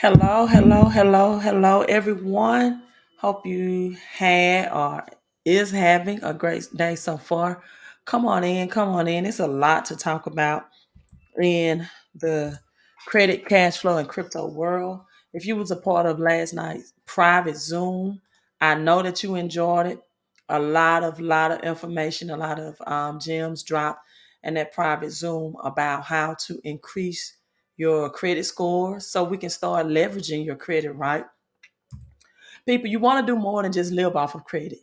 Hello, hello, hello, hello, everyone. Hope you had or is having a great day so far. Come on in, come on in. It's a lot to talk about in the credit, cash flow, and crypto world. If you was a part of last night's private Zoom, I know that you enjoyed it. A lot of information, a lot of gems dropped in that private Zoom about how to increase your credit score so we can start leveraging your credit, right? People, you want to do more than just live off of credit.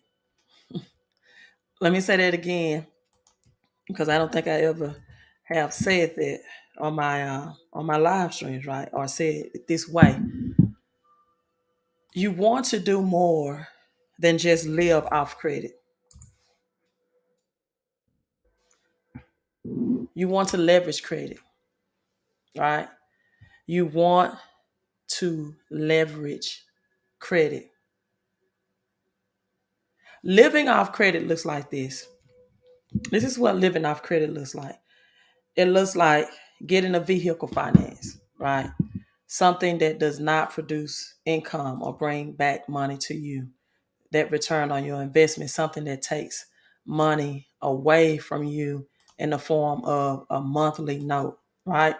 Let me say that again because I don't think I ever have said that on my live streams, right? Or said it this way. You want to do more than just live off credit. You want to leverage credit, right? You want to leverage credit. Living off credit looks like this. This is what living off credit looks like. It looks like getting a vehicle finance, right? Something that does not produce income or bring back money to you. That return on your investment, something that takes money away from you in the form of a monthly note, right?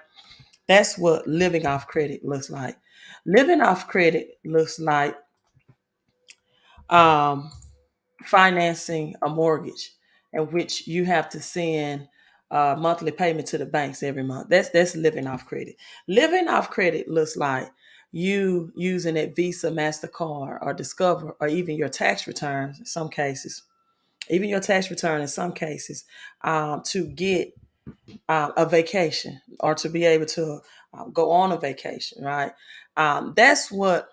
That's what living off credit looks like. Living off credit looks like um, financing a mortgage in which you have to send monthly payment to the banks every month. That's living off credit. Living off credit looks like you using that Visa, MasterCard, or Discover, or even your tax returns in some cases, even your tax return in some cases, to get a vacation or to be able to go on a vacation, right? That's what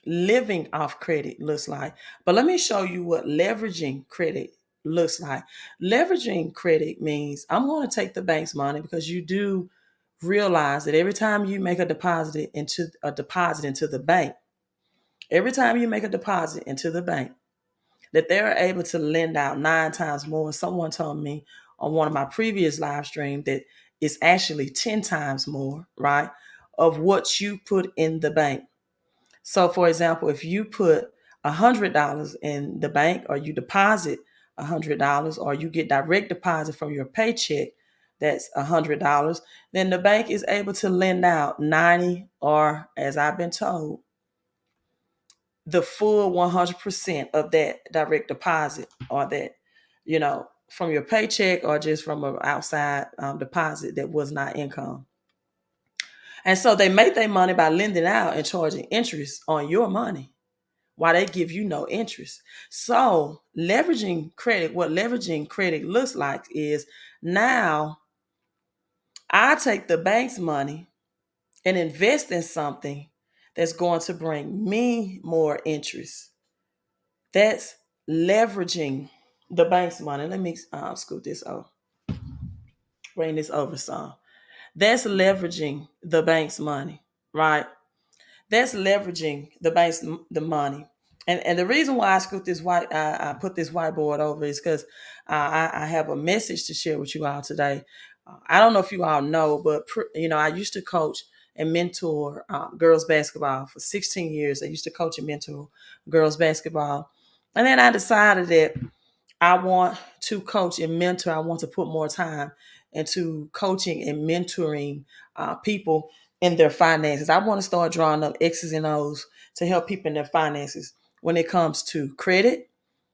living off credit looks like. But let me show you what leveraging credit looks like. Leveraging credit means I'm going to take the bank's money because you do realize that every time you make a deposit into the bank, every time you make a deposit into the bank, that they're able to lend out 9 times more. Someone told me on one of my previous live streams that it's actually 10 times more, right, of what you put in the bank. So, for example, if you put $100 in the bank, or you deposit $100, or you get direct deposit from your paycheck, that's $100, then the bank is able to lend out 90, or as I've been told, the full 100% of that direct deposit, or that, from your paycheck, or just from an outside deposit that was not income. And so they make their money by lending out and charging interest on your money, while they give you no interest. So what leveraging credit looks like is, now I take the bank's money and invest in something that's going to bring me more interest. That's leveraging the bank's money. Let me scoot this over, bring this over some. That's leveraging the bank's money, right? That's leveraging the money. And the reason why I put this whiteboard over is because I have a message to share with you all today. I don't know if you all know, but I used to coach and mentor girls basketball for 16 years. I used to coach and mentor girls basketball, and then I decided that I want to coach and mentor. I want to put more time into coaching and mentoring people in their finances. I want to start drawing up X's and O's to help people in their finances when it comes to credit,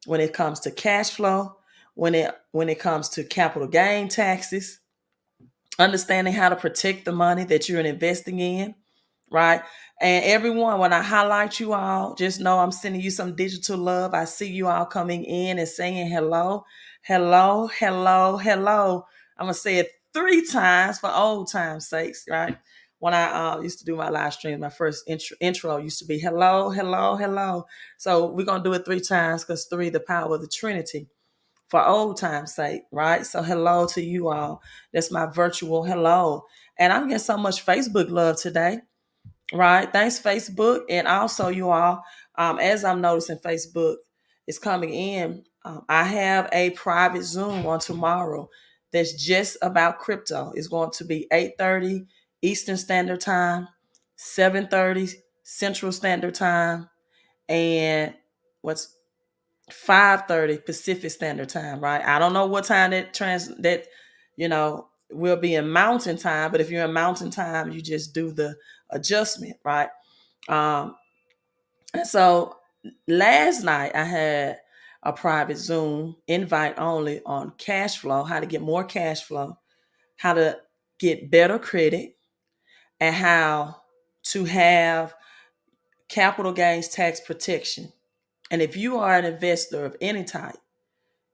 when it comes to cash flow, when it comes to capital gain taxes, understanding how to protect the money that you're investing in, right? And everyone, when I highlight you all, just know I'm sending you some digital love. I see you all coming in and saying hello, hello, hello, hello. I'm gonna say it 3 times for old time's sakes, right? When I used to do my live stream, my first intro used to be hello, hello, hello. So we're gonna do it 3 times because three, the power of the Trinity, for old time's sake, right? So hello to you all. That's my virtual hello. And I'm getting so much Facebook love today, right? Thanks, Facebook. And also, you all, as I'm noticing, Facebook is coming in. I have a private Zoom on tomorrow that's just about crypto. It's going to be 8:30 Eastern Standard Time. 7:30 Central Standard Time, and what's 5:30 Pacific Standard Time, right? I don't know what time that will be in Mountain Time, but if you're in Mountain Time, you just do the adjustment, right? Um, and so last night I had a private Zoom invite only on cash flow, how to get more cash flow, how to get better credit, and how to have capital gains tax protection. And if you are an investor of any type,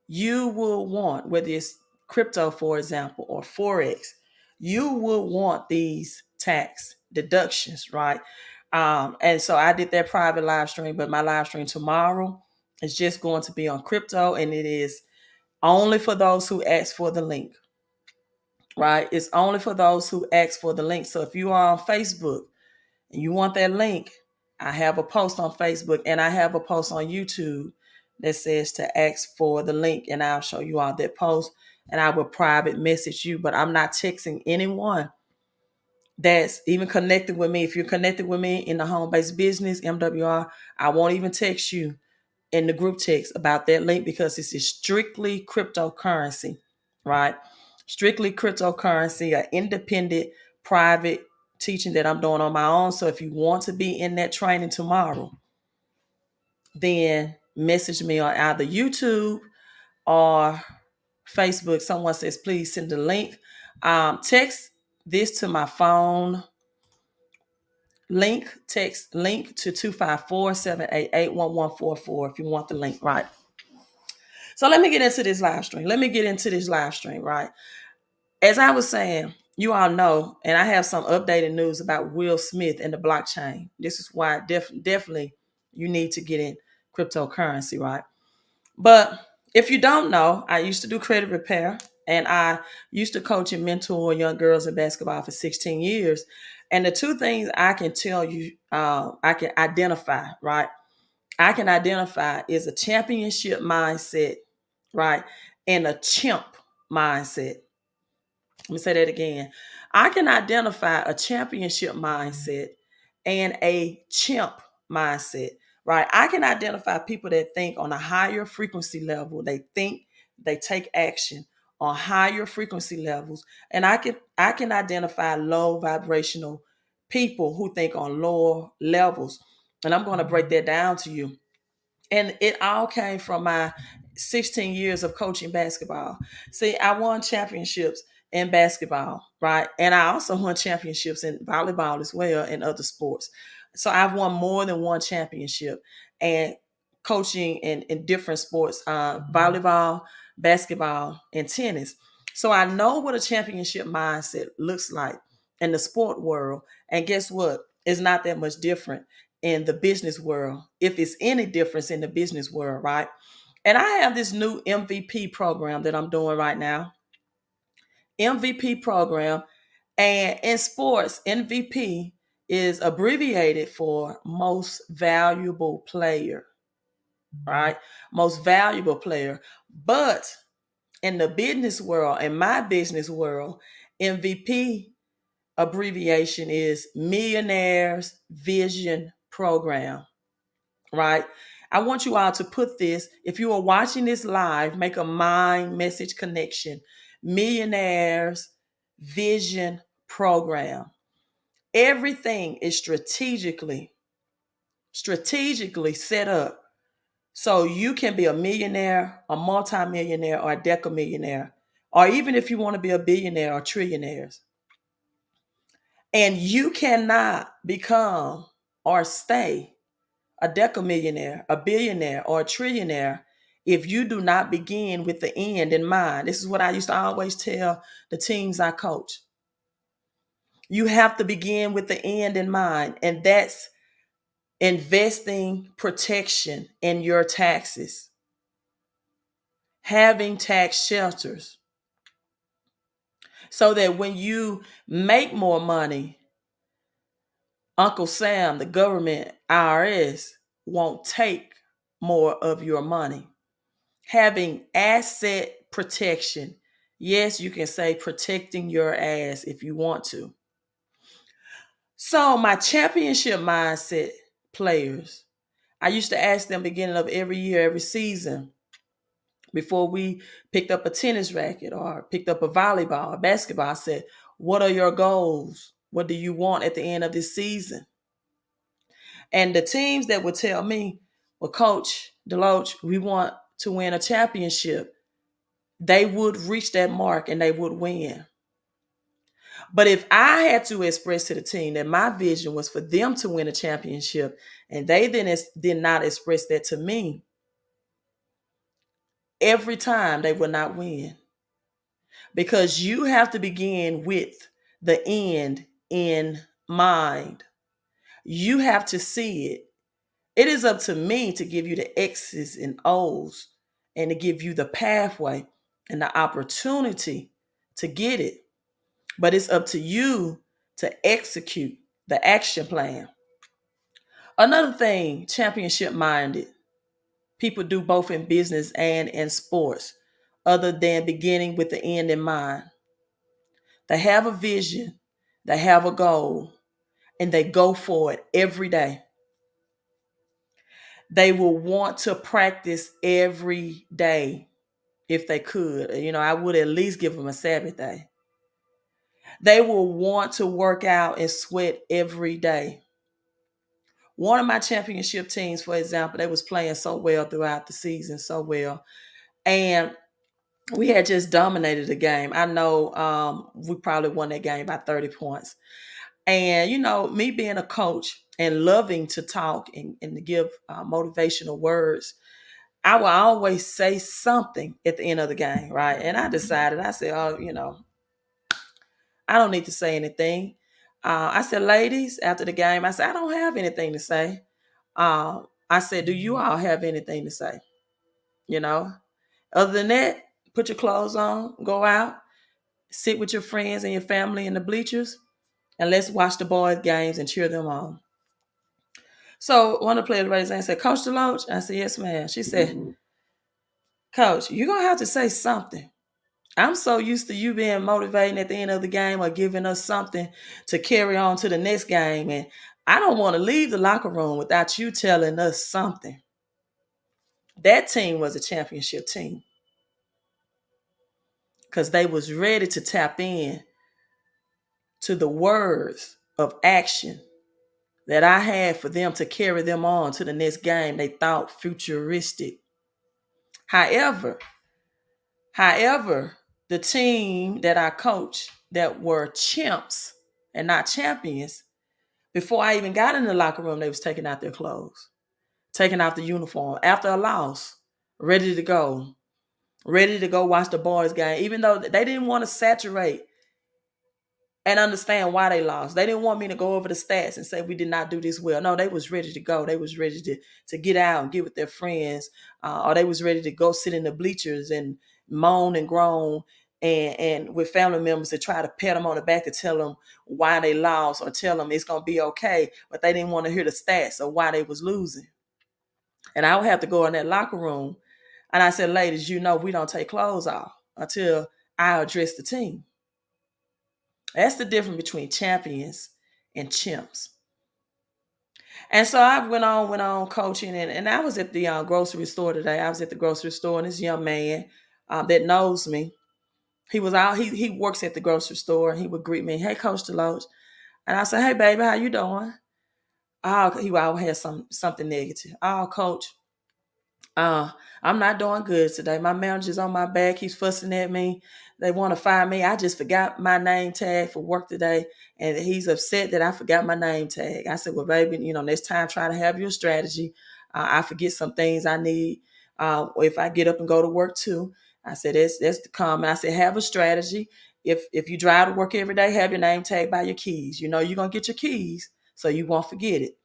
you will want, whether it's crypto, for example, or Forex, you will want these tax deductions, right? And so I did that private live stream, but my live stream tomorrow is just going to be on crypto, and it is only for those who ask for the link, right? It's only for those who ask for the link. So if you are on Facebook and you want that link, I have a post on Facebook and I have a post on YouTube that says to ask for the link, and I'll show you all that post, and I will private message you. But I'm not texting anyone that's even connected with me. If you're connected with me in the home-based business, MWR, I won't even text you in the group text about that link, because this is strictly cryptocurrency, right? Strictly cryptocurrency, an independent private teaching that I'm doing on my own. So if you want to be in that training tomorrow, then message me on either YouTube or Facebook. Someone says, please send the link. Text this to my phone. Text link to 254-788-1144 if you want the link, right? So let me get into this live stream. Right? As I was saying, you all know, and I have some updated news about Will Smith and the blockchain. This is why definitely you need to get in cryptocurrency, right? But if you don't know, I used to do credit repair, and I used to coach and mentor young girls in basketball for 16 years. And the two things I can tell you, I can identify, right? I can identify is a championship mindset, right? And a chimp mindset. Let me say that again. I can identify a championship mindset and a chimp mindset, right? I can identify people that think on a higher frequency level. They think, they take action on higher frequency levels. And I can identify low vibrational people who think on lower levels. And I'm going to break that down to you. And it all came from my 16 years of coaching basketball. See, I won championships in basketball, right? And I also won championships in volleyball as well and other sports. So I've won more than one championship and coaching in different sports, volleyball, basketball, and tennis. So I know what a championship mindset looks like in the sport world. And guess what? It's not that much different in the business world, if it's any difference in the business world, right? And I have this new MVP program that I'm doing right now. MVP program. And in sports, MVP is abbreviated for most valuable player, right? Most valuable player. But in the business world, in my business world, MVP abbreviation is Millionaires Vision Program, right? I want you all to put this, if you are watching this live, make a mind message connection. Millionaires Vision Program. Everything is strategically set up so you can be a millionaire, a multimillionaire, or a decamillionaire, or even if you want to be a billionaire or trillionaires. And you cannot become or stay a decamillionaire, a billionaire, or a trillionaire if you do not begin with the end in mind. This is what I used to always tell the teams I coach. You have to begin with the end in mind, and that's investing protection in your taxes, having tax shelters, so that when you make more money, Uncle Sam, the government, IRS, won't take more of your money. Having asset protection. Yes, you can say protecting your ass if you want to. So my championship mindset players, I used to ask them beginning of every year, every season, before we picked up a tennis racket or picked up a volleyball, a basketball, I said, what are your goals? What do you want at the end of this season? And the teams that would tell me, well, Coach Deloach, we want to win a championship, they would reach that mark and they would win. But if I had to express to the team that my vision was for them to win a championship and they then did not express that to me, every time they would not win. Because you have to begin with the end in mind. You have to see it. It is up to me to give you the X's and O's and to give you the pathway and the opportunity to get it. But it's up to you to execute the action plan. Another thing, championship minded people do both in business and in sports, other than beginning with the end in mind. They have a vision, they have a goal, and they go for it every day. They will want to practice every day if they could. I would at least give them a Sabbath day. They will want to work out and sweat every day. One of my championship teams, for example, they was playing so well throughout the season, so well. And we had just dominated the game. I know we probably won that game by 30 points. And, me being a coach and loving to talk and to give motivational words, I will always say something at the end of the game, right? And I said, I don't need to say anything. I said, ladies, after the game, I said, I don't have anything to say. I said, do you all have anything to say? Other than that, put your clothes on, go out, sit with your friends and your family in the bleachers, and let's watch the boys' games and cheer them on. So one of the players raised their hand and said, Coach Deloach? I said, yes, ma'am. She said, Coach, you're going to have to say something. I'm so used to you being motivating at the end of the game or giving us something to carry on to the next game. And I don't want to leave the locker room without you telling us something. That team was a championship team because they was ready to tap in to the words of action that I had for them to carry them on to the next game. They thought futuristic. However, the team that I coached that were chimps and not champions, before I even got in the locker room, they was taking out their clothes, taking out the uniform after a loss, ready to go watch the boys' game, even though they didn't want to saturate and understand why they lost. They didn't want me to go over the stats and say we did not do this well. No, they was ready to go. They was ready to get out and get with their friends, or they was ready to go sit in the bleachers and moan and groan and with family members to try to pat them on the back to tell them why they lost or tell them it's going to be okay. But they didn't want to hear the stats of why they was losing. And I would have to go in that locker room. And I said, ladies, we don't take clothes off until I address the team. That's the difference between champions and chimps. And so I went on coaching, and I was at the grocery store today. I was at the grocery store, and this young man that knows me, he was out. He works at the grocery store, and he would greet me, "Hey, Coach Deloach," and I said, "Hey, baby, how you doing?" Oh, he would always have something negative. Oh, Coach, I'm not doing good today. My manager's on my back. He's fussing at me. They want to fire me. I just forgot my name tag for work today. And he's upset that I forgot my name tag. I said, well, baby, next time try to have your strategy. I forget some things I need. If I get up and go to work too, I said, that's the comment. I said, have a strategy. If you drive to work every day, have your name tag by your keys. You're going to get your keys, so you won't forget it.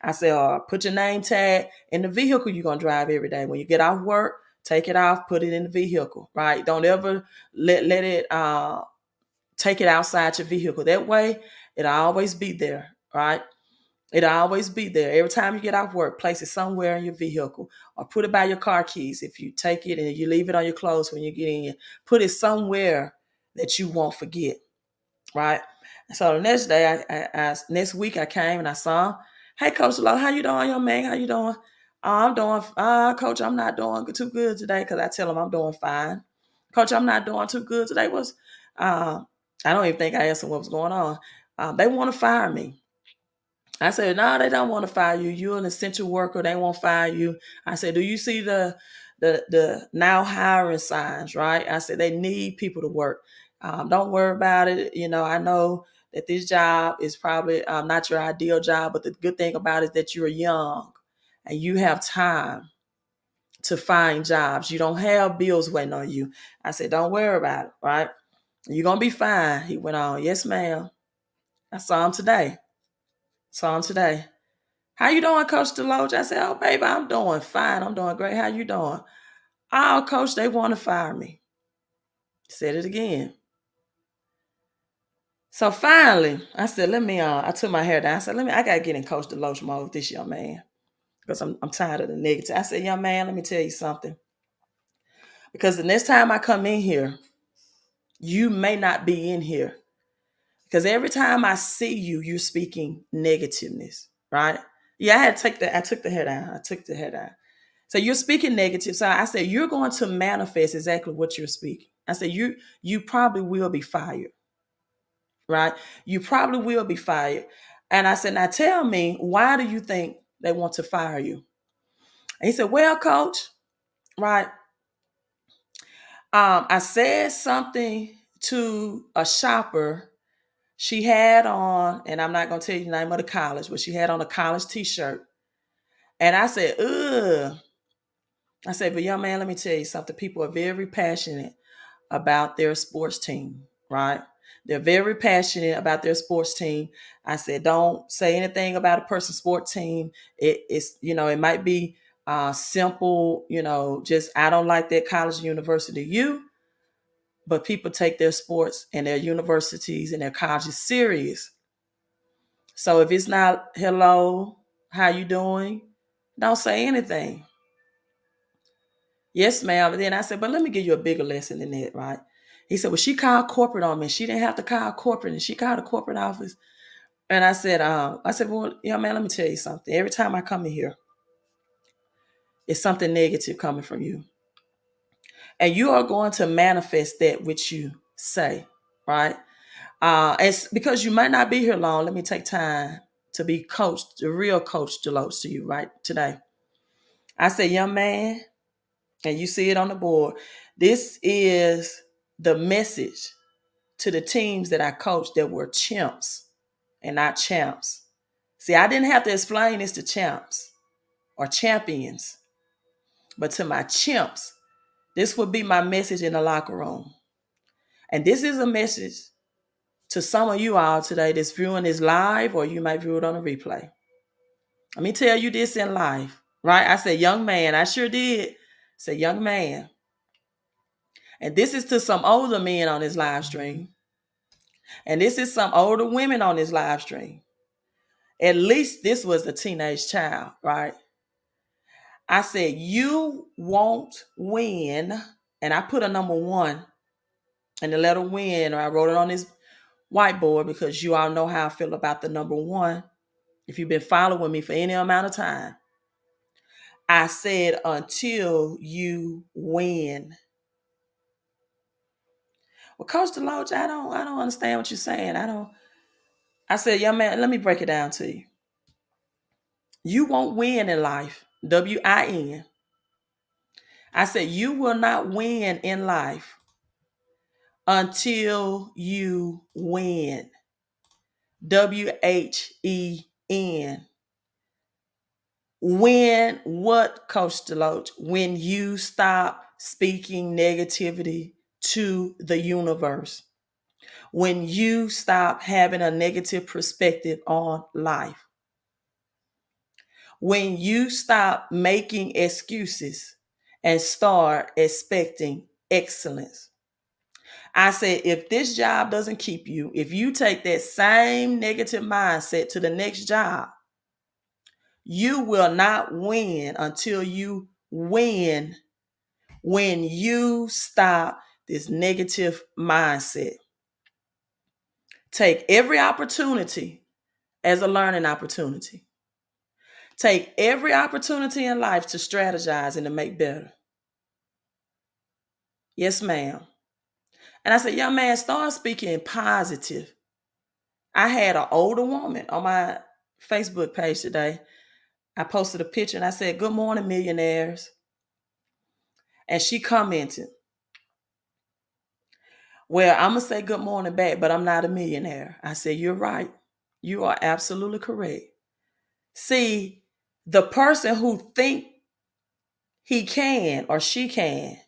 I said, put your name tag in the vehicle you're going to drive every day. When you get off work, take it off, put it in the vehicle, right? Don't ever let it take it outside your vehicle. That way, it'll always be there, right? It'll always be there. Every time you get off work, place it somewhere in your vehicle or put it by your car keys. If you take it and you leave it on your clothes when you get in, put it somewhere that you won't forget. right? So the next day, next week I came and I saw him. Hey, Coach Lowe, how you doing, young man? How you doing? I'm doing, Coach, I'm not doing too good today because I tell him I'm doing fine. Coach, I'm not doing too good today. I don't even think I asked him what was going on. They want to fire me. I said, no, they don't want to fire you. You're an essential worker. They won't fire you. I said, do you see the now hiring signs, right? I said, they need people to work. Don't worry about it. I know that this job is probably not your ideal job, but the good thing about it is that you're young and you have time to find jobs. You don't have bills waiting on you. I said, don't worry about it, right? You're going to be fine. He went on, yes, ma'am. I saw him today. How you doing, Coach Deloach? I said, oh, baby, I'm doing fine. I'm doing great. How you doing? Oh, Coach, they want to fire me. Said it again. So finally, I said, I took my hair down. I said, I got to get in Coach Deloach mode with this young man because I'm tired of the negative. I said, young man, let me tell you something. Because the next time I come in here, you may not be in here. Because every time I see you, you're speaking negativeness, right? Yeah, I took the hair down. So you're speaking negative. So I said, you're going to manifest exactly what you're speaking. I said, you probably will be fired, right? You probably will be fired. And I said, now tell me, why do you think they want to fire you? And he said, well, Coach, right? I said something to a shopper. She had on, and I'm not going to tell you the name of the college, but she had on a college t-shirt. And I said, ugh. I said, but young man, let me tell you something. People are very passionate about their sports team, right? They're very passionate about their sports team. I said, don't say anything about a person's sports team. It might be simple, just I don't like that college or university. But people take their sports and their universities and their colleges serious. So if it's not hello, how you doing? Don't say anything. Yes, ma'am. And then I said, but let me give you a bigger lesson than that, right? He said, well, she called corporate on me. She didn't have to call corporate, and she called the corporate office. And I said, well, young man, let me tell you something. Every time I come in here, it's something negative coming from you. And you are going to manifest that which you say, right? It's because you might not be here long. Let me take time to be coached, the real Coach Deloach to you right today. I said, young man, and you see it on the board. This is the message to the teams that I coached that were chimps and not champs. See, I didn't have to explain this to champs or champions, but to my chimps, this would be my message in the locker room. And this is a message to some of you all today that's viewing this live, or you might view it on a replay. Let me tell you this in life, right? I said, young man, I sure did. I said, young man. And this is to some older men on this live stream. And this is some older women on this live stream. At least this was a teenage child, right? I said, you won't win. And I put a number 1 and the letter win, or I wrote it on this whiteboard because you all know how I feel about the number 1. If you've been following me for any amount of time, I said, until you win. Well, Coach Deloach, I don't understand what you're saying. I said, young man, let me break it down to you. You won't win in life. W-I-N. I said, you will not win in life until you win. W-H-E-N. When what, Coach Deloach? When you stop speaking negativity to the universe. When you stop having a negative perspective on life. When you stop making excuses and start expecting excellence. I said, if this job doesn't keep you, if you take that same negative mindset to the next job, you will not win until you win when you stop this negative mindset. Take every opportunity as a learning opportunity. Take every opportunity in life to strategize and to make better. Yes, ma'am. And I said, young man, start speaking positive. I had an older woman on my Facebook page today. I posted a picture and I said, good morning, millionaires. And she commented, well, I'm going to say good morning back, but I'm not a millionaire. I said, you're right. You are absolutely correct. See, the person who think he can or she can,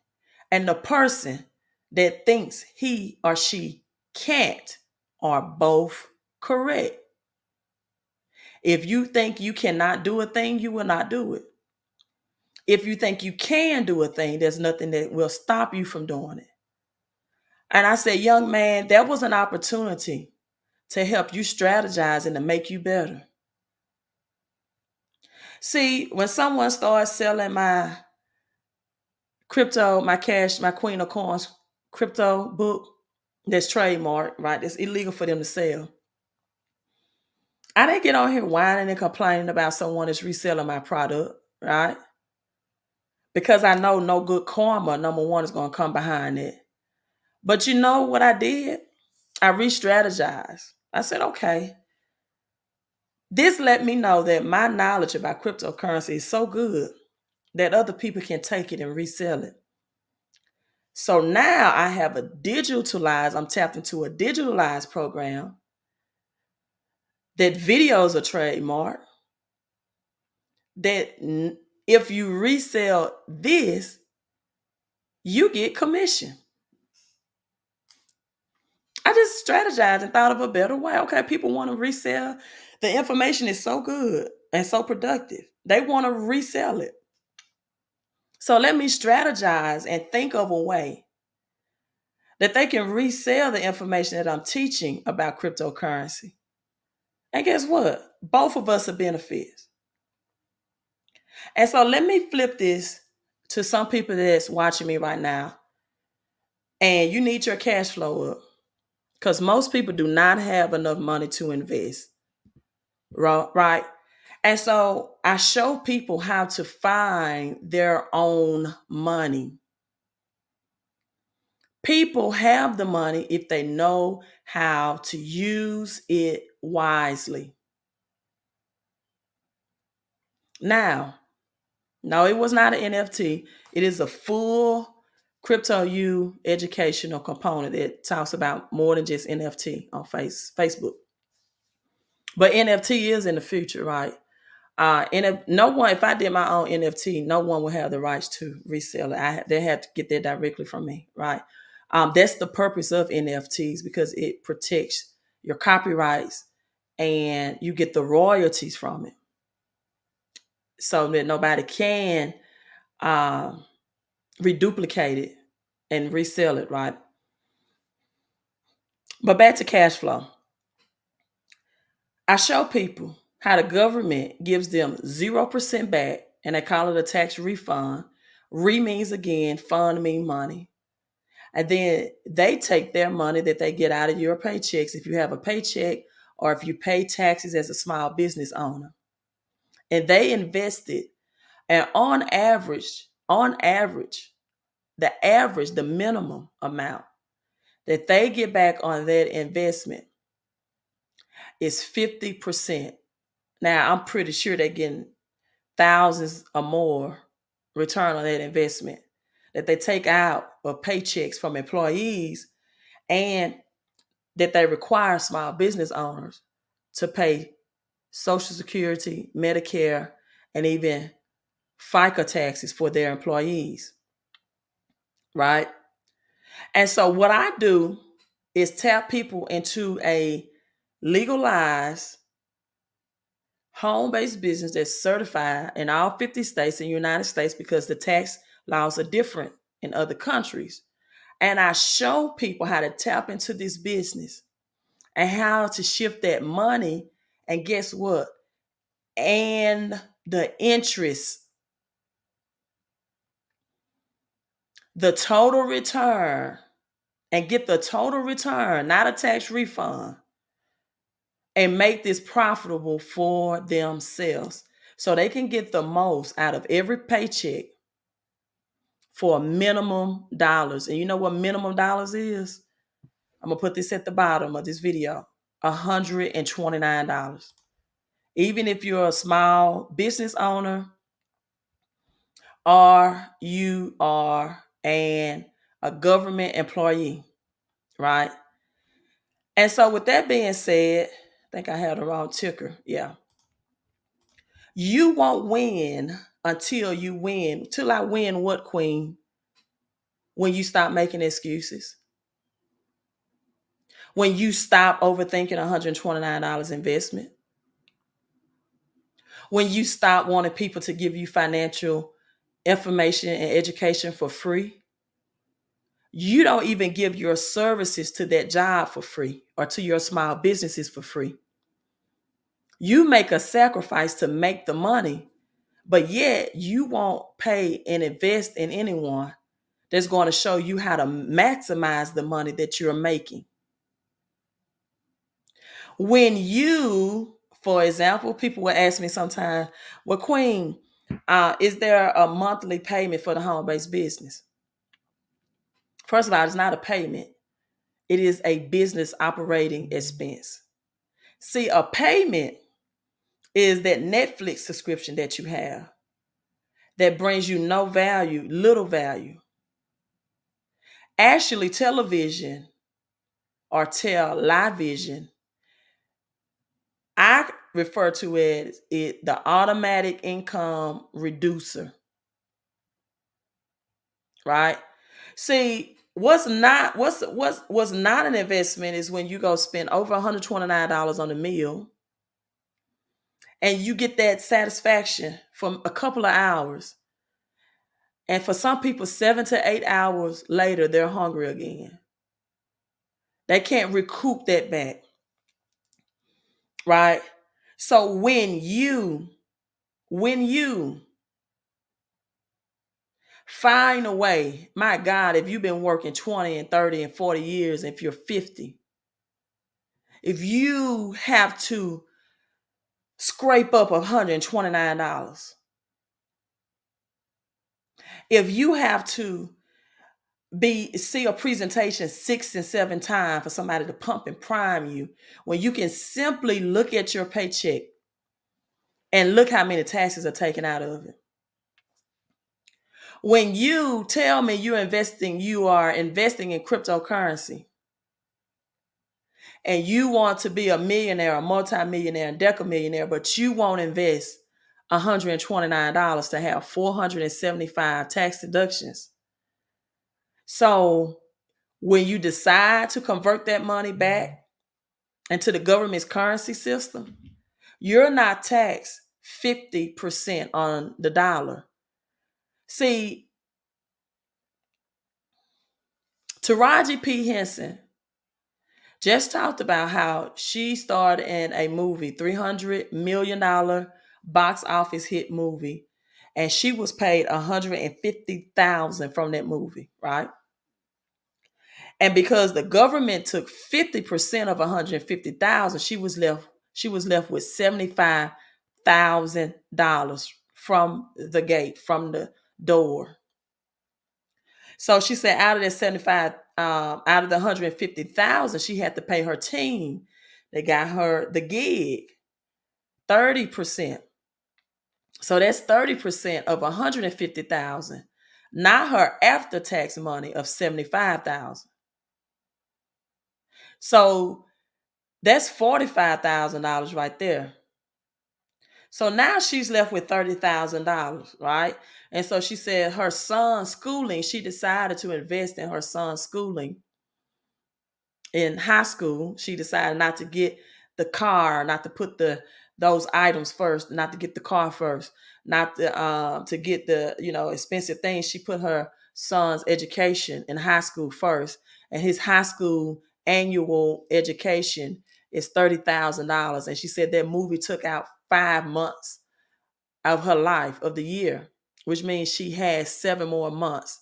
and the person that thinks he or she can't are both correct. If you think you cannot do a thing, you will not do it. If you think you can do a thing, there's nothing that will stop you from doing it. And I said, young man, that was an opportunity to help you strategize and to make you better. See, when someone starts selling my crypto, my cash, my Queen of Coins crypto book that's trademarked, right? It's illegal for them to sell. I didn't get on here whining and complaining about someone that's reselling my product, right? Because I know no good karma, number one, is going to come behind it. But you know what I did? I re-strategized. I said, okay, this let me know that my knowledge about cryptocurrency is so good that other people can take it and resell it. So now I have I'm tapped into a digitalized program that videos are trademarked, that if you resell this, you get commission. I just strategized and thought of a better way. Okay, people want to resell. The information is so good and so productive. They want to resell it. So let me strategize and think of a way that they can resell the information that I'm teaching about cryptocurrency. And guess what? Both of us are benefits. And so let me flip this to some people that's watching me right now. And you need your cash flow up because most people do not have enough money to invest. Right? And so I show people how to find their own money. People have the money if they know how to use it wisely. Now, no, it was not an NFT. It is a full Crypto U educational component that talks about more than just NFT on Facebook. But NFT is in the future, right? And if I did my own NFT, no one would have the rights to resell it. They have to get that directly from me, right? That's the purpose of NFTs because it protects your copyrights and you get the royalties from it, so that nobody can reduplicate it and resell it, right? But back to cash flow. I show people how the government gives them 0% back and they call it a tax refund. Re means again, fund means money. And then they take their money that they get out of your paychecks if you have a paycheck or if you pay taxes as a small business owner. And they invest it. And on average, the minimum amount that they get back on that investment is 50%. Now, I'm pretty sure they're getting thousands or more return on that investment that they take out of paychecks from employees and that they require small business owners to pay Social Security, Medicare, and even FICA taxes for their employees, right? And so what I do is tap people into a legalized home-based business that's certified in all 50 states in the United States because the tax laws are different in other countries. And I show people how to tap into this business and how to shift that money. And guess what? And the interest, the total return, and get the total return, not a tax refund. and make this profitable for themselves so they can get the most out of every paycheck for minimum dollars. And you know what minimum dollars is? I'm going to put this at the bottom of this video. $129. Even if you're a small business owner or you are a government employee, right? And so with that being said, I think I had the wrong ticker. Yeah. You won't win until you win. Till I win what, Queen? When you stop making excuses. When you stop overthinking $129 investment. When you stop wanting people to give you financial information and education for free. You don't even give your services to that job for free or to your small businesses for free. You make a sacrifice to make the money, but yet you won't pay and invest in anyone that's going to show you how to maximize the money that you're making. When you, for example, people will ask me sometimes, well, Queen, is there a monthly payment for the home-based business? First of all, it's not a payment. It is a business operating expense. See, a payment is that Netflix subscription that you have that brings you no value, little value. Actually, television or live vision, I refer to as the automatic income reducer, right? See, what's not an investment is when you go spend over $129 on a meal and you get that satisfaction from a couple of hours. And for some people, 7 to 8 hours later, they're hungry again. They can't recoup that back, right? So when you find a way, my God, if you've been working 20 and 30 and 40 years, if you're 50, if you have to scrape up $129, if you have to see a presentation 6 and 7 times for somebody to pump and prime you, when you can simply look at your paycheck and look how many taxes are taken out of it. When you tell me you are investing in cryptocurrency and you want to be a millionaire, a multimillionaire, and decamillionaire, but you won't invest $129 to have 475 tax deductions. So when you decide to convert that money back into the government's currency system, you're not taxed 50% on the dollar. See, Taraji P. Henson just talked about how she starred in a movie, $300 million box office hit movie, and she was paid $150,000 from that movie, right? And because the government took 50% of $150,000, she was left with $75,000 from the gate, from the door. So she said out of that 75, out of the 150,000, she had to pay her team. They got her the gig, 30%. So that's 30% of 150,000, not her after-tax money of 75,000. So that's $45,000 right there. So now she's left with $30,000, right? And so she said her son's schooling, she decided to invest in her son's schooling. In high school, she decided not to get the car, not to put those items first, not to get the car first, not to get the expensive things. She put her son's education in high school first, and his high school annual education is $30,000. And she said that movie took out 5 months of her life of the year, which means she has 7 more months.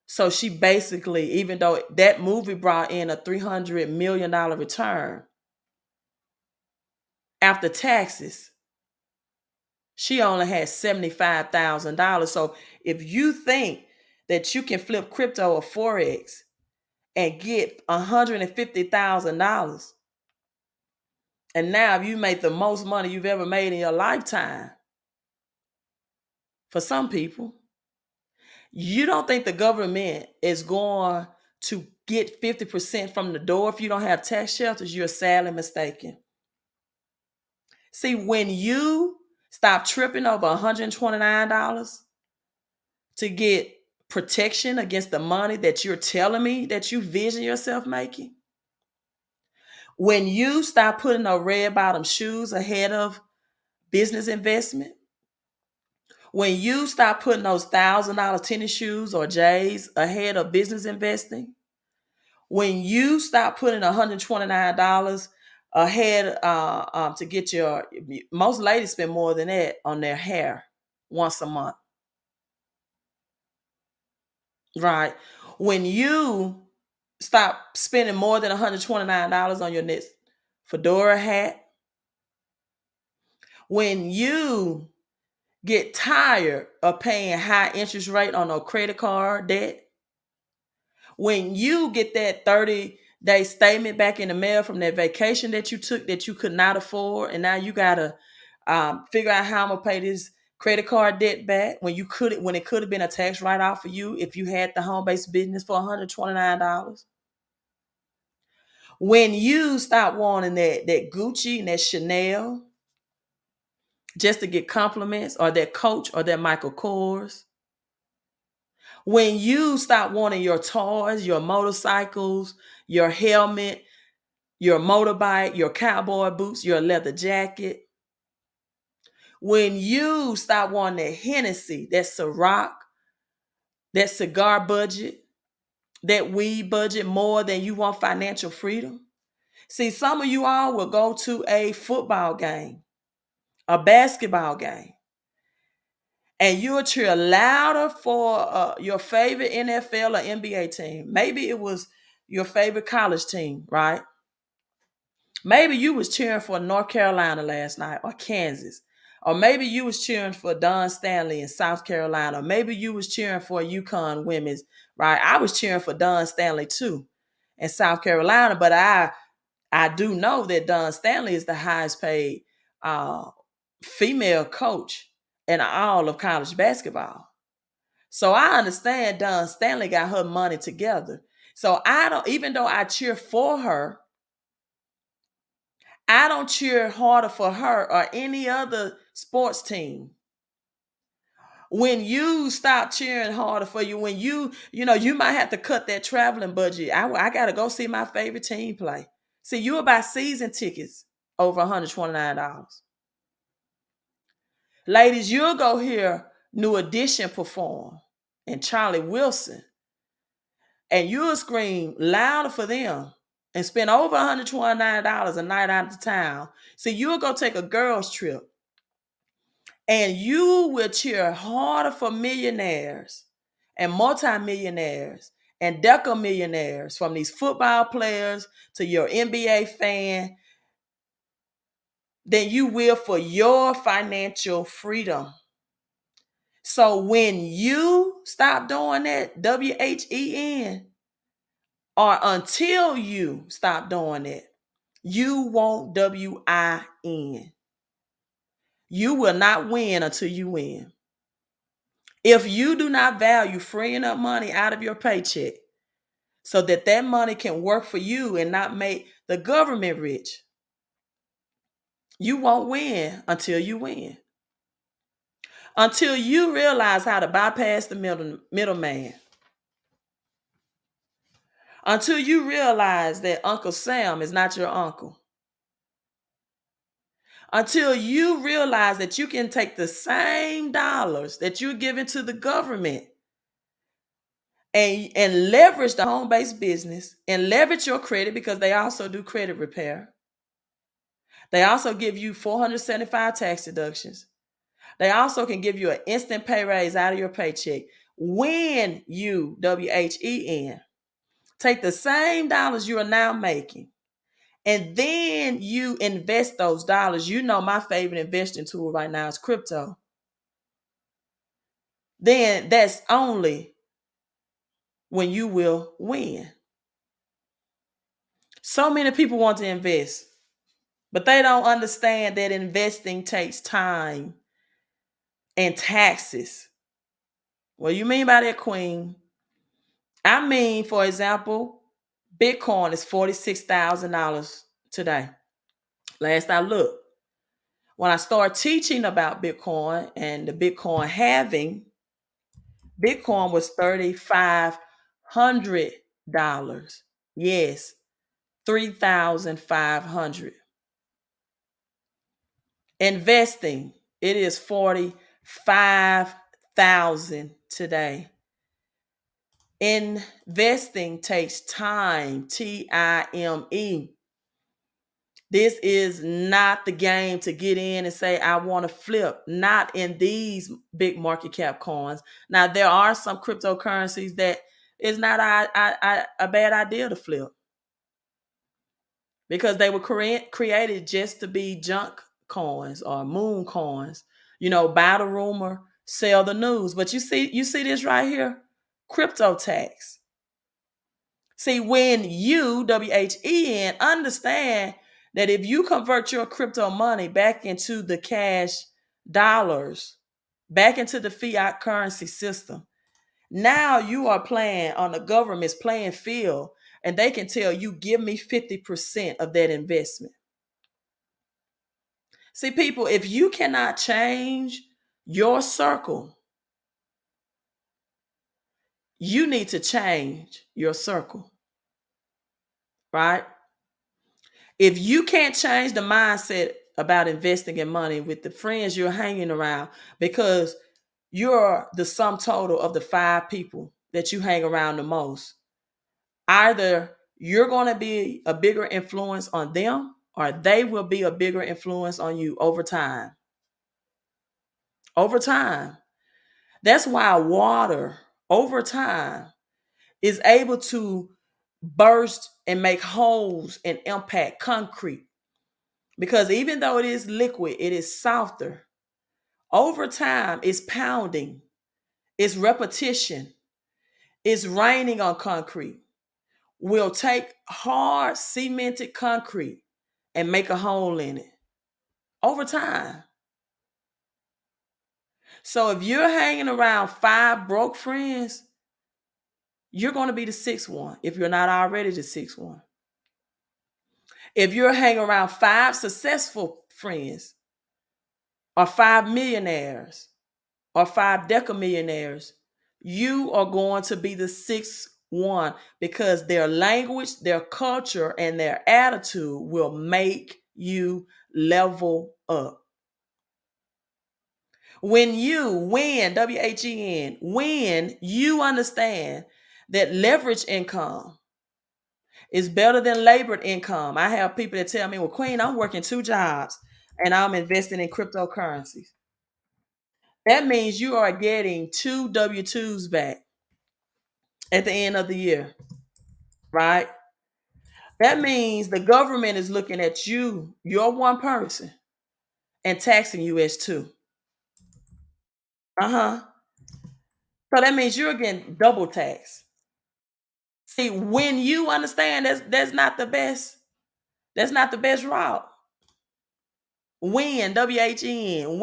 So she basically, even though that movie brought in a $300 million return, After taxes, she only had $75,000. So if you think that you can flip crypto or Forex and get $150,000, and now if you made the most money you've ever made in your lifetime, for some people, you don't think the government is going to get 50% from the door if you don't have tax shelters, you're sadly mistaken. See, when you stop tripping over $129 to get protection against the money that you're telling me that you vision yourself making, when you stop putting those red bottom shoes ahead of business investment, when you stop putting those $1,000 tennis shoes or J's ahead of business investing, when you stop putting $129 ahead to get most ladies spend more than that on their hair once a month, right? When you stop spending more than $129 on your next fedora hat, when you get tired of paying high interest rate on a credit card debt, when you get that 30-day statement back in the mail from that vacation that you took that you could not afford, and now you gotta figure out how I'm gonna pay this credit card debt back when it could have been a tax write-off for you if you had the home-based business for $129. When you stop wanting that Gucci and that Chanel just to get compliments, or that Coach or that Michael Kors, when you stop wanting your toys, your motorcycles, your helmet, your motorbike, your cowboy boots, your leather jacket, when you stop wanting that Hennessy, that Ciroc, that cigar budget, that weed budget more than you want financial freedom. See, some of you all will go to a football game, a basketball game, and you'll cheer louder for your favorite NFL or NBA team. Maybe it was your favorite college team, right? Maybe you was cheering for North Carolina last night, or Kansas. Or maybe you was cheering for Don Stanley in South Carolina. Or maybe you was cheering for UConn women's, right? I was cheering for Don Stanley too in South Carolina, but I do know that Don Stanley is the highest paid female coach in all of college basketball. So I understand Don Stanley got her money together. So even though I cheer for her, I don't cheer harder for her or any other sports team. When you stop cheering harder for you, when you might have to cut that traveling budget. I got to go see my favorite team play. See, you'll buy season tickets over $129. Ladies, you'll go hear New Edition perform and Charlie Wilson, and you'll scream louder for them and spend over $129 a night out of town. See, you'll go take a girls trip, and you will cheer harder for millionaires and multimillionaires and deca millionaires, from these football players to your NBA fan, than you will for your financial freedom. So when you stop doing that, WHEN, or until you stop doing it, you won't WIN. You will not win until you win. If you do not value freeing up money out of your paycheck so that that money can work for you and not make the government rich, you won't win until you win. Until you realize how to bypass the middleman. Until you realize that Uncle Sam is not your uncle. Until you realize that you can take the same dollars that you're giving to the government and leverage the home-based business and leverage your credit, because they also do credit repair. They also give you 475 tax deductions. They also can give you an instant pay raise out of your paycheck when you, WHEN, take the same dollars you are now making And then you invest those dollars. You know, my favorite investing tool right now is crypto. Then that's only when you will win. So many people want to invest, but they don't understand that investing takes time and taxes. What do you mean by that, Queen? I mean, for example, Bitcoin is $46,000 today. Last I looked. When I started teaching about Bitcoin and the Bitcoin halving, Bitcoin was $3,500. Yes, 3,500. Investing, it is 45,000 today. Investing takes time, time. This is not the game to get in and say, I want to flip. Not in these big market cap coins. Now, there are some cryptocurrencies that is not a bad idea to flip because they were created just to be junk coins or moon coins. You know, buy the rumor, sell the news. But you see this right here? Crypto tax. See, when you, WHEN, understand that if you convert your crypto money back into the cash dollars, back into the fiat currency system, now you are playing on the government's playing field, and they can tell you, give me 50% of that investment. See, people, if you cannot change your circle, you need to change your circle, right? If you can't change the mindset about investing in money with the friends you're hanging around, because you're the sum total of the 5 people that you hang around the most, either you're going to be a bigger influence on them or they will be a bigger influence on you over time. Over time. That's why water over time is able to burst and make holes and impact concrete. Because even though it is liquid, it is softer. Over time, it's pounding, it's repetition, it's raining on concrete. We'll take hard cemented concrete and make a hole in it over time. So if you're hanging around 5 broke friends, you're going to be the sixth one if you're not already the sixth one. If you're hanging around 5 successful friends or 5 millionaires or 5 decamillionaires, you are going to be the sixth one because their language, their culture, and their attitude will make you level up. When you win, WHEN, when you understand that leverage income is better than labored income. I have people that tell me, well, Queen, I'm working 2 jobs and I'm investing in cryptocurrencies. That means you are getting 2 W-2s back at the end of the year, right? That means the government is looking at you, you're one person, and taxing you as two. Uh-huh. So that means you're getting double tax. See, when you understand that's not the best, that's not the best route. When, WHN,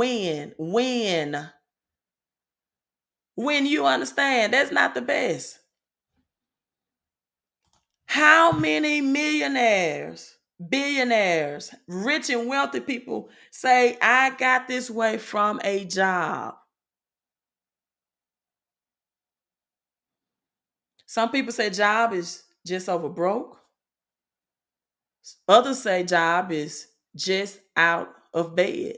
when you understand that's not the best. How many millionaires, billionaires, rich and wealthy people say, I got this way from a job? Some people say job is just over broke. Others say job is just out of bed.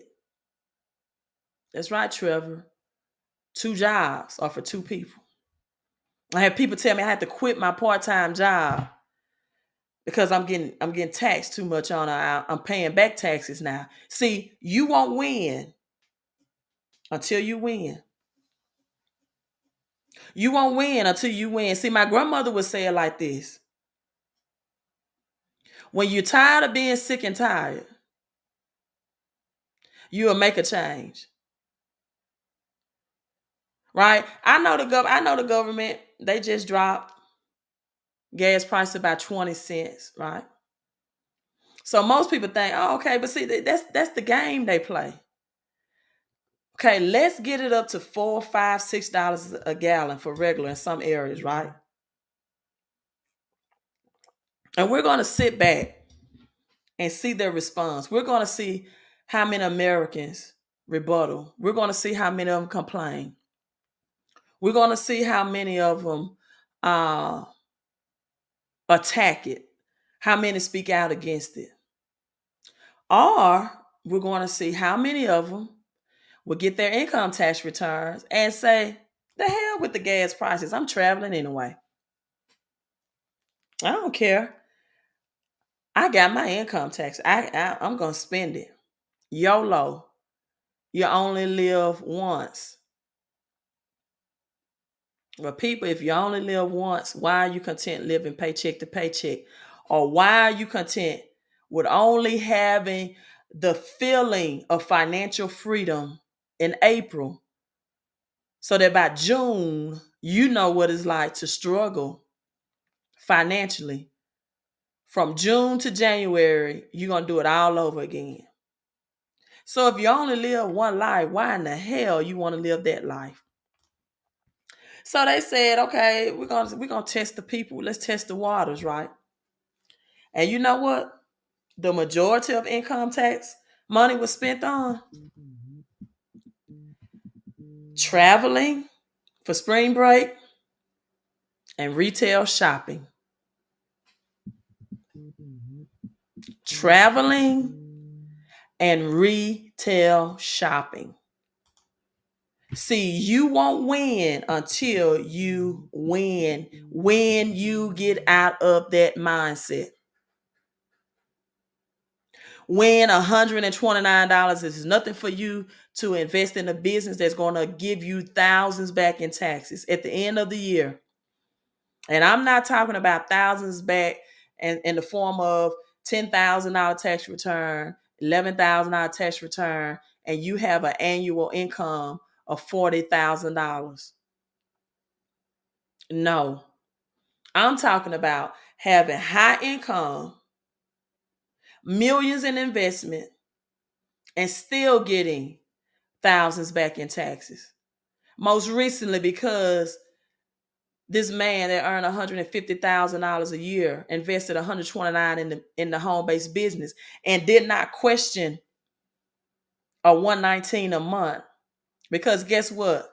That's right, Trevor. 2 jobs are for 2 people. I have people tell me I had to quit my part-time job because I'm getting taxed too much on it. I'm paying back taxes now. See, you won't win until you win. You won't win until you win. See, my grandmother would say it like this. When you're tired of being sick and tired, you will make a change. Right? I know the government, they just dropped gas prices by 20 cents, right? So most people think, oh, okay, but see, that's the game they play. Okay, let's get it up to $4, $5, $6 a gallon for regular in some areas, right? And we're going to sit back and see their response. We're going to see how many Americans rebuttal. We're going to see how many of them complain. We're going to see how many of them uh, attack it, how many speak out against it. Or we're going to see how many of them will get their income tax returns and say, the hell with the gas prices. I'm traveling anyway. I don't care. I got my income tax. I'm going to spend it. YOLO. You only live once. Well, people, if you only live once, why are you content living paycheck to paycheck? Or why are you content with only having the feeling of financial freedom in April so that by June, you know what it's like to struggle financially? From June to January, you're going to do it all over again. So if you only live one life, why in the hell you want to live that life? So they said, okay, we're gonna test the people. Let's test the waters, right? And you know what? The majority of income tax money was spent on traveling for spring break and retail shopping. Traveling and retail shopping. See, you won't win until you win. When you get out of that mindset. When $129 is nothing for you to invest in a business that's going to give you thousands back in taxes at the end of the year. And I'm not talking about thousands back in the form of $10,000 tax return, $11,000 tax return, and you have an annual income of $40,000. No, I'm talking about having high income, millions in investment, and still getting thousands back in taxes. Most recently, because this man that earned $150,000 a year invested $129 in the home-based business and did not question a $119 a month. Because guess what?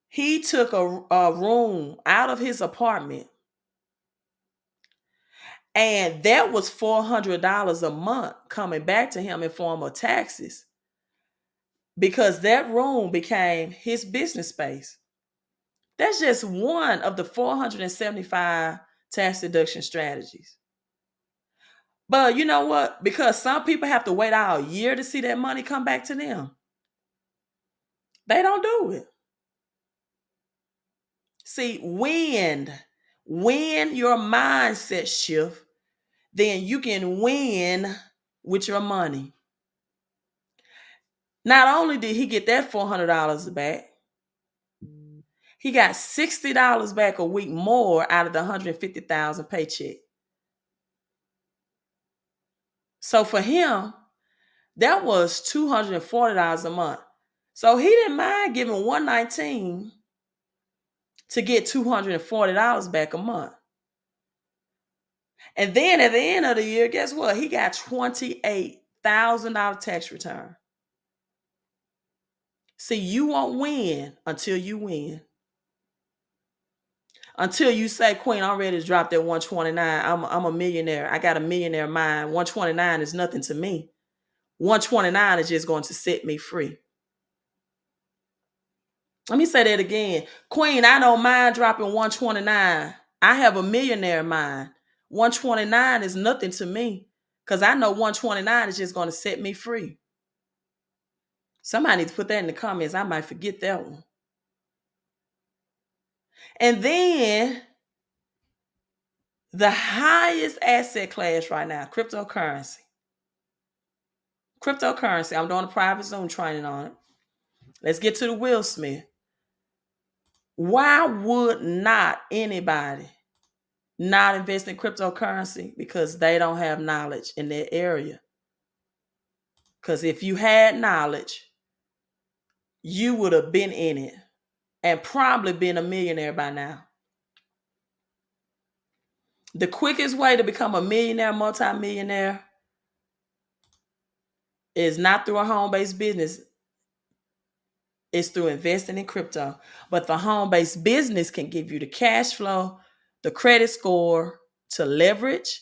He took a room out of his apartment, and that was $400 a month coming back to him in form of taxes, because that room became his business space. That's just one of the 475 tax deduction strategies. But you know what? Because some people have to wait all year to see that money come back to them, they don't do it. See, when your mindset shift, then you can win with your money. Not only did he get that $400 back, he got $60 back a week more out of the $150,000 paycheck. So for him, that was $240 a month. So he didn't mind giving $119 to get $240 back a month. And then at the end of the year, guess what? He got $28,000 tax return. See, you won't win until you win. Until you say, Queen, I'm ready to drop that 129. I'm a millionaire. I got a millionaire mind. 129 is nothing to me. 129 is just going to set me free. Let me say that again. Queen, I don't mind dropping 129. I have a millionaire mind. 129 is nothing to me because I know 129 is just going to set me free. Somebody needs to put that in the comments. I might forget that one. And then The highest asset class right now, cryptocurrency. Cryptocurrency. I'm doing a private Zoom training on it. Let's get to the Will Smith. Why would not anybody not invest in cryptocurrency? Because they don't have knowledge in that area. Because if you had knowledge, you would have been in it and probably been a millionaire by now. The quickest way to become a millionaire, multimillionaire, is not through a home-based business. It's through investing in crypto. But the home-based business can give you the cash flow, the credit score to leverage,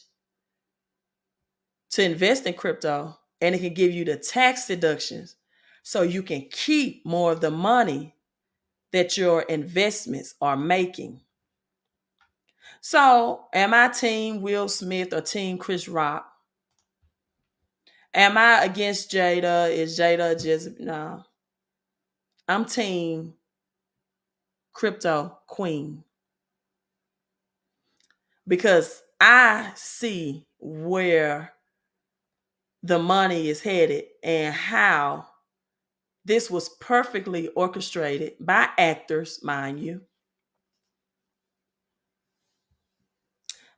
to invest in crypto, and it can give you the tax deductions so you can keep more of the money that your investments are making. So, am I team Will Smith or team Chris Rock? Am I against Jada? Is Jada just no? I'm team crypto queen because I see where the money is headed and how this was perfectly orchestrated by actors, mind you.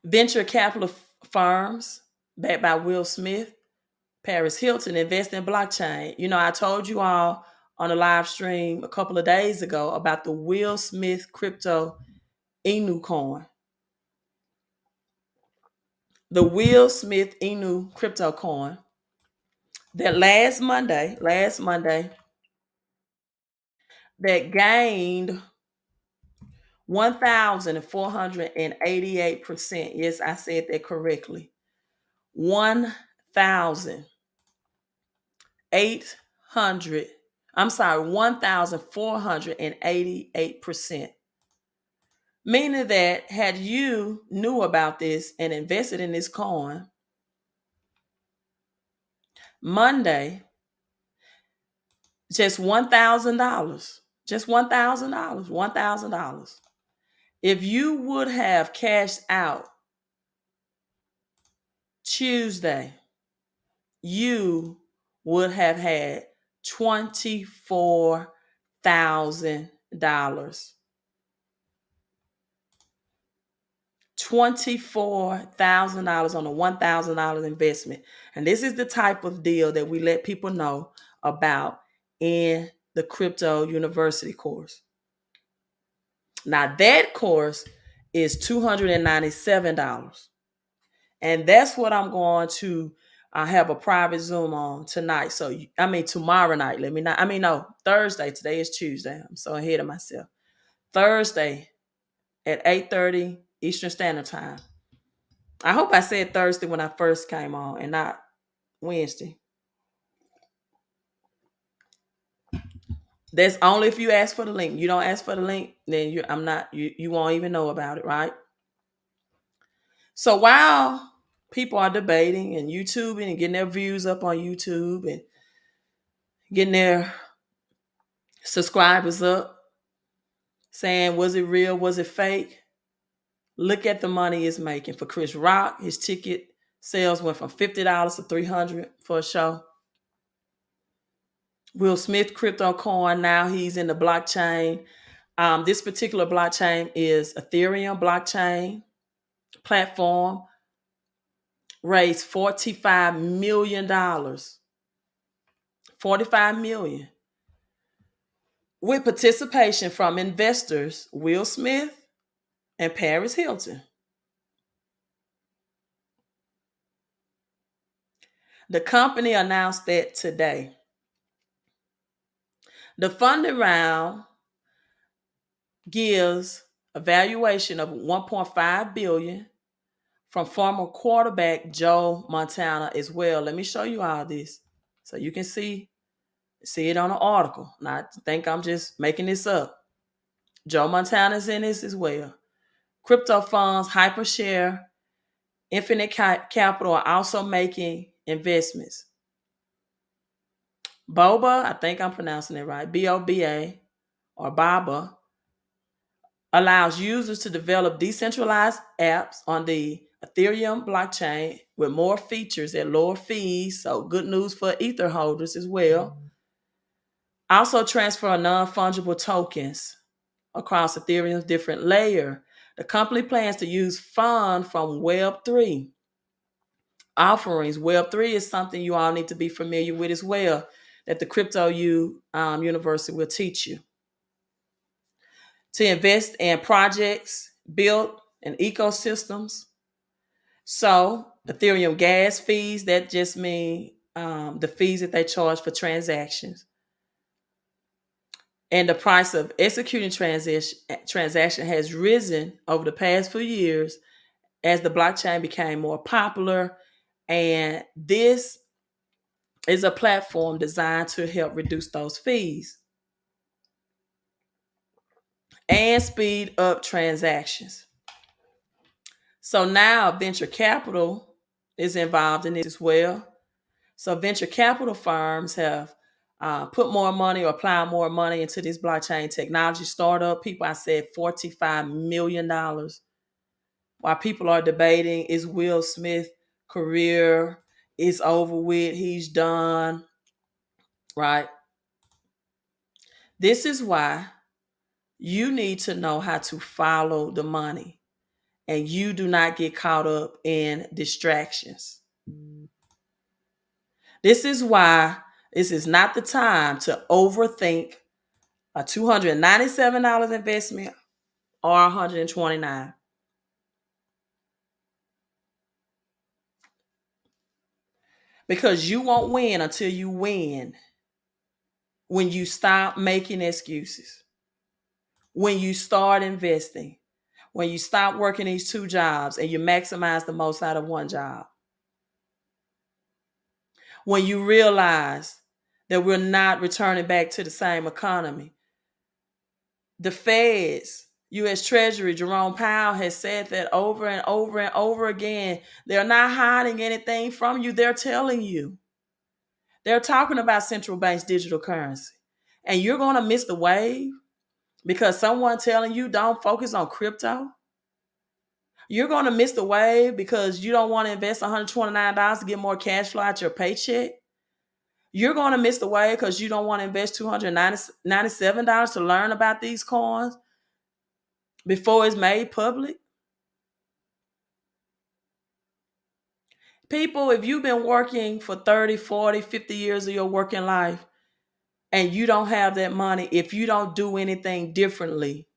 Venture capital firms backed by Will Smith, Paris Hilton invest in blockchain. You know, I told you all on a live stream a couple of days ago about the Will Smith crypto Inu coin. The Will Smith Inu crypto coin that last Monday, that gained 1,488%. Yes, I said that correctly. 1,800, I'm sorry, 1,488%. Meaning that had you knew about this and invested in this coin, Monday, just $1,000, just $1,000, $1,000. If you would have cashed out Tuesday, you would have had $24,000. $24,000 on a $1,000 investment. And this is the type of deal that we let people know about in the Crypto University course. Now, that course is $297. And that's what I'm going to have a private Zoom on tonight. So, tomorrow night. Thursday. Today is Tuesday. I'm so ahead of myself. Thursday at 8:30 Eastern Standard Time. I hope I said Thursday when I first came on and not Wednesday. That's only if you ask for the link. You don't ask for the link, then you won't even know about it, right? So while people are debating and YouTubing and getting their views up on YouTube and getting their subscribers up, saying, was it real? Was it fake? Look at the money it's making. For Chris Rock, his ticket sales went from $50 to $300 for a show. Will Smith crypto coin, now he's in the blockchain. This particular blockchain is Ethereum blockchain platform. Raised $45 million. $45 million. With participation from investors Will Smith and Paris Hilton. The company announced that today. The funding round gives a valuation of $1.5 billion from former quarterback Joe Montana as well. Let me show you all this so you can see it on an article. Not think I'm just making this up. Joe Montana's in this as well. Crypto funds, Hypershare, Infinite Capital are also making investments. Boba, I think I'm pronouncing it right, BOBA or Baba, allows users to develop decentralized apps on the Ethereum blockchain with more features at lower fees. So, good news for Ether holders as well. Also, transfer non fungible tokens across Ethereum's different layer. The company plans to use funds from Web3 offerings. Web3 is something you all need to be familiar with as well, that the Crypto U University will teach you. To invest in projects built in ecosystems. So, Ethereum gas fees, that just mean the fees that they charge for transactions. And the price of executing transaction has risen over the past few years as the blockchain became more popular. And this is a platform designed to help reduce those fees and speed up transactions. So now venture capital is involved in this as well. So venture capital firms have put more money or applied more money into this blockchain technology startup. People, I said $45 million. While people are debating, is Will Smith career is over with, he's done, right? This is why you need to know how to follow the money and you do not get caught up in distractions. This is why this is not the time to overthink a $297 investment or $129. Because you won't win until you win. When you stop making excuses, when you start investing, when you stop working these two jobs and you maximize the most out of one job, when you realize that we're not returning back to the same economy. The Fed's U.S. Treasury, Jerome Powell, has said that over and over and over again. They're not hiding anything from you. They're telling you. They're talking about central banks' digital currency. And you're going to miss the wave because someone telling you don't focus on crypto. You're going to miss the wave because you don't want to invest $129 to get more cash flow out your paycheck. You're going to miss the wave because you don't want to invest $297 to learn about these coins before it's made public. People, if you've been working for 30, 40, 50 years of your working life and you don't have that money, if you don't do anything differently,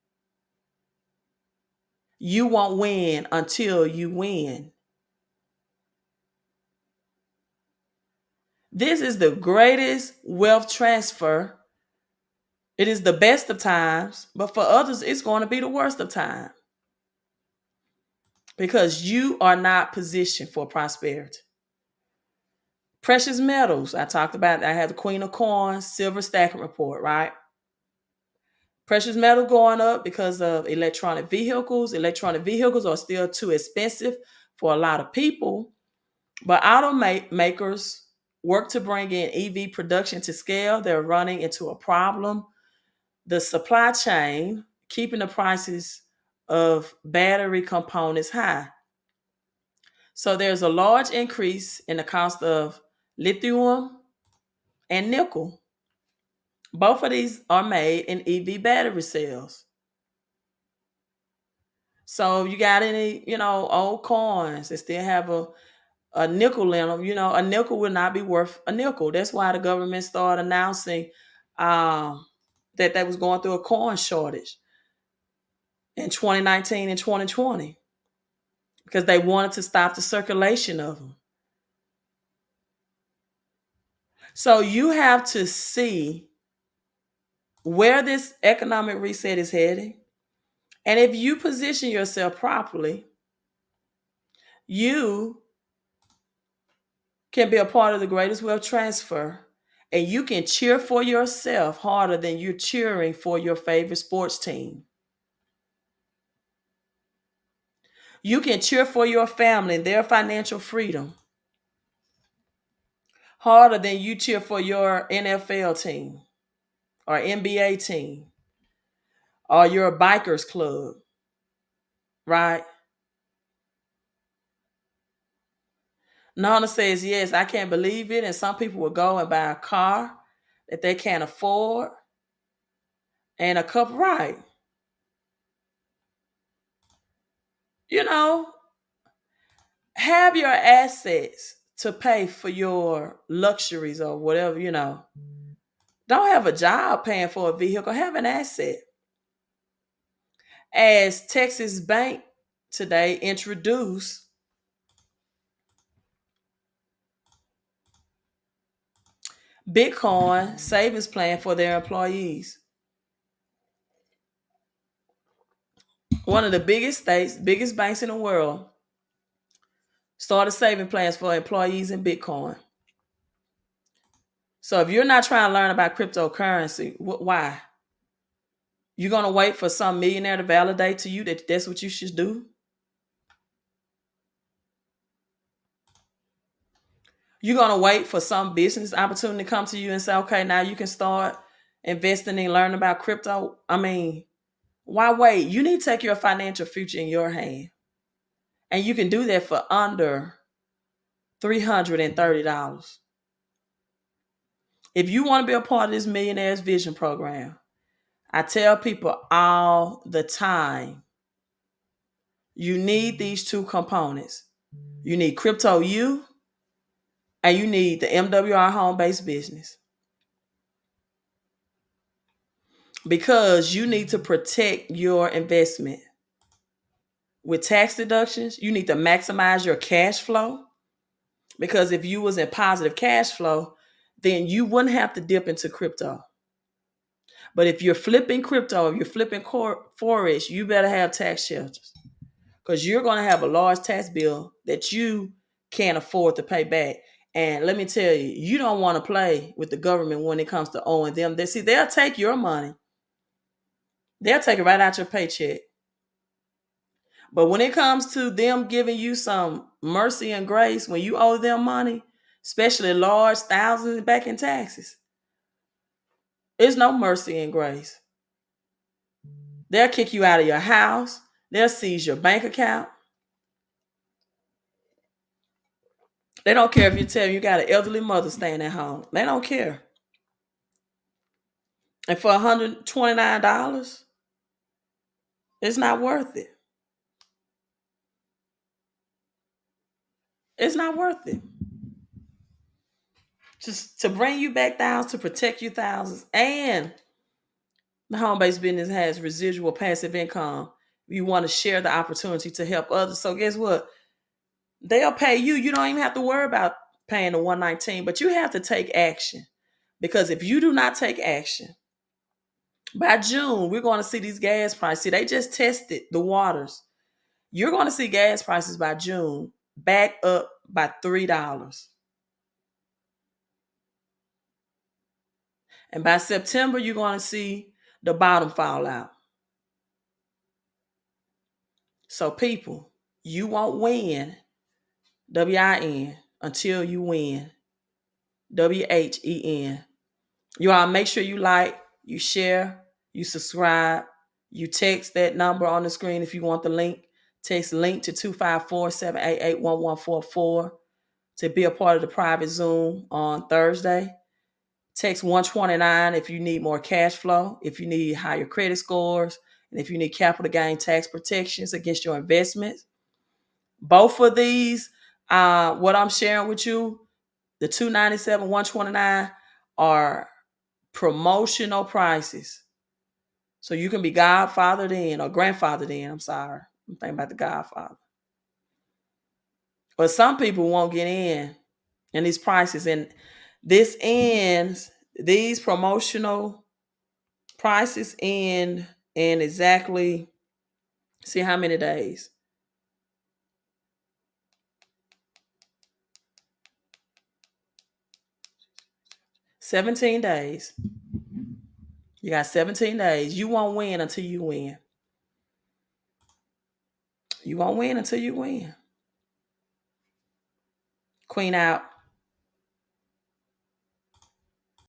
you won't win until you win. This is the greatest wealth transfer. It is the best of times, but for others, it's going to be the worst of times because you are not positioned for prosperity. Precious metals, I talked about, I have the Queen of Coins, silver stacking report, right? Precious metal going up because of electronic vehicles. Electronic vehicles are still too expensive for a lot of people, but automakers work to bring in EV production to scale. They're running into a problem. The supply chain, keeping the prices of battery components high. So there's a large increase in the cost of lithium and nickel. Both of these are made in EV battery cells. So you got any, old coins that still have a nickel in them, a nickel will not be worth a nickel. That's why the government started announcing that they was going through a coin shortage in 2019 and 2020 because they wanted to stop the circulation of them. So you have to see where this economic reset is heading. And if you position yourself properly, you can be a part of the greatest wealth transfer. And you can cheer for yourself harder than you're cheering for your favorite sports team. You can cheer for your family and their financial freedom harder than you cheer for your NFL team or NBA team or you're a bikers club, right? Nana says, yes, I can't believe it. And some people will go and buy a car that they can't afford and a cup, right? You know, have your assets to pay for your luxuries or whatever, you know. Don't have a job paying for a vehicle, have an asset. As Texas Bank today introduced Bitcoin savings plan for their employees. One of the biggest states, biggest banks in the world, started saving plans for employees in Bitcoin. So if you're not trying to learn about cryptocurrency, why? You're going to wait for some millionaire to validate to you that that's what you should do? You're going to wait for some business opportunity to come to you and say, okay, now you can start investing and learning about crypto? I mean, why wait? You need to take your financial future in your hand. And you can do that for under $330. If you want to be a part of this Millionaire's Vision program, I tell people all the time, you need these two components. You need Crypto U and you need the MWR home-based business. Because you need to protect your investment. With tax deductions, you need to maximize your cash flow. Because if you was in positive cash flow, then you wouldn't have to dip into crypto. But if you're flipping crypto, if you're flipping forex, you better have tax shelters. Because you're going to have a large tax bill that you can't afford to pay back. And let me tell you, you don't want to play with the government when it comes to owing them. They'll take your money. They'll take it right out your paycheck. But when it comes to them giving you some mercy and grace, when you owe them money, especially large thousands back in taxes, there's no mercy and grace. They'll kick you out of your house. They'll seize your bank account. They don't care if you tell them you got an elderly mother staying at home. They don't care. And for $129, it's not worth it. It's not worth it. Just to bring you back thousands, to protect you thousands. And the home-based business has residual passive income. You want to share the opportunity to help others. So guess what? They'll pay you. You don't even have to worry about paying the 119, but you have to take action. Because if you do not take action, by June, we're going to see these gas prices. See, they just tested the waters. You're going to see gas prices by June back up by $3. And by September, you're going to see the bottom fall out. So people, you won't win, W-I-N, until you win, W-H-E-N. You all make sure you like, you share, you subscribe, you text that number on the screen if you want the link. Text link to 254-788-1144 to be a part of the private Zoom on Thursday. Text 129 if you need more cash flow, if you need higher credit scores, and if you need capital gain tax protections against your investments. Both of these, what I'm sharing with you, the 297, 129 are promotional prices. So you can be godfathered in or grandfathered in. I'm sorry. I'm thinking about the godfather. But some people won't get in these prices. And this ends, these promotional prices end in exactly, see how many days? $17 days. You got 17 days. You won't win until you win. You won't win until you win. Queen out.